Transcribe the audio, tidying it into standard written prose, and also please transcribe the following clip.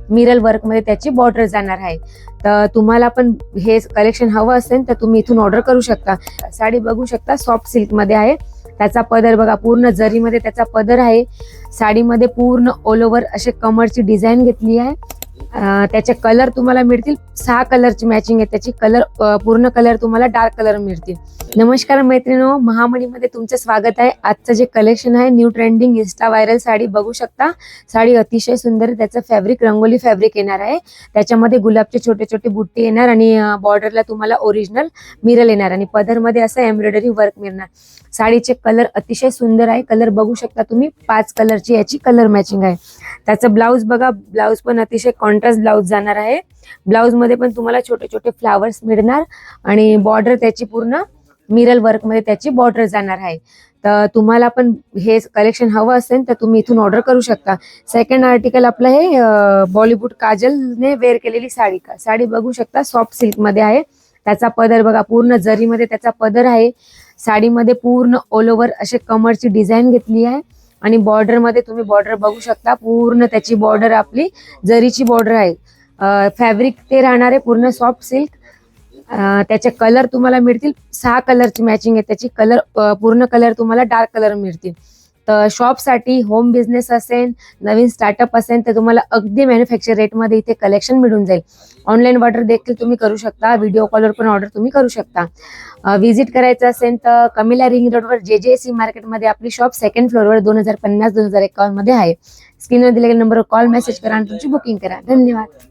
मिरल work मध्ये त्याची border जाणार आहे। तर तुम्हाला पण हे कलेक्शन हवं असेल तर तुम्ही इथून ऑर्डर करू शकता। साडी बघू शकता सॉफ्ट सिल्क मध्ये आहे, त्याचा पदर बघा पूर्ण जरीमध्ये त्याचा पदर आहे। साडीमध्ये पूर्ण ऑल ओव्हर असे कमरची डिझाईन घेतली आहे। त्याचे कलर तुम्हाला मिळतील 6 कलरची मॅचिंग आहे त्याची। कलर पूर्ण कलर तुम्हाला डार्क कलर मिळतील। नमस्कार मैत्रिणींनो, महामणीमध्ये तुमचं स्वागत आहे। आजचं जे कलेक्शन आहे new trending Insta viral sari बघू शकता। साडी अतिशय सुंदर, त्याचं फॅब्रिक रंगोली फॅब्रिक येणार आहे। त्याच्यामध्ये गुलाबचे छोटे छोटे बुट्टे येणार आणि बॉर्डरला तुम्हाला ओरिजिनल मिरल येणार आणि पदरमध्ये असं एम्ब्रॉयडरी वर्क मिळणार। साडीचे कलर अतिशय सुंदर आहे। कलर बघू शकता तुम्ही, 5 कलरची याची कलर मॅचिंग आहे। त्याचं ब्लाउज बघा, ब्लाउज पण अतिशय कॉन्ट्रास्ट ब्लाउज जाणार आहे। ब्लाउज मध्ये पण तुम्हाला छोटे छोटे फ्लावर्स मिळणार आणि बॉर्डर त्याची पूर्ण मिरल वर्क मध्ये त्याची बॉर्डर जाणार आहे। तर तुम्हाला पण हे कलेक्शन हवं असेल तर तुम्ही इथून ऑर्डर करू शकता। सेकंड आर्टिकल आपलं हे बॉलिवूड काजलने वेअर केलेली साडी बघू शकता, सॉफ्ट सिल्क मध्ये आहे। त्याचा पदर बघा पूर्ण जरीमध्ये त्याचा पदर आहे। साडीमध्ये पूर्ण ऑल ओव्हर असे कमरची डिझाईन घेतली आहे आणि बॉर्डर मध्ये तुम्ही बॉर्डर बघू शकता, पूर्ण त्याची बॉर्डर आपली जरीची बॉर्डर आहे। फॅब्रिक ते राहणार आहे पूर्ण सॉफ्ट सिल्क। त्याचे कलर तुम्हाला मिळतील 6 कलरची मॅचिंग आहे त्याची। कलर पूर्ण कलर तुम्हाला डार्क कलर मिळतील। तर शॉपसाठी, होम बिझनेस असेल, नवीन स्टार्टअप असेल तर तुम्हाला अगदी मॅन्युफॅक्चर रेटमध्ये इथे कलेक्शन मिळून जाईल। ऑनलाईन ऑर्डर देखील तुम्ही करू शकता, व्हिडिओ कॉलवर पण ऑर्डर तुम्ही करू शकता। व्हिजिट करायचं असेल तर कमिला रिंग रोडवर JJC मार्केटमध्ये आपली शॉप सेकंड फ्लोअरवर 2050-2051 मध्ये आहे। स्क्रीनवर दिलेल्या नंबरवर कॉल मेसेज करा आणि तुमची बुकिंग करा। धन्यवाद।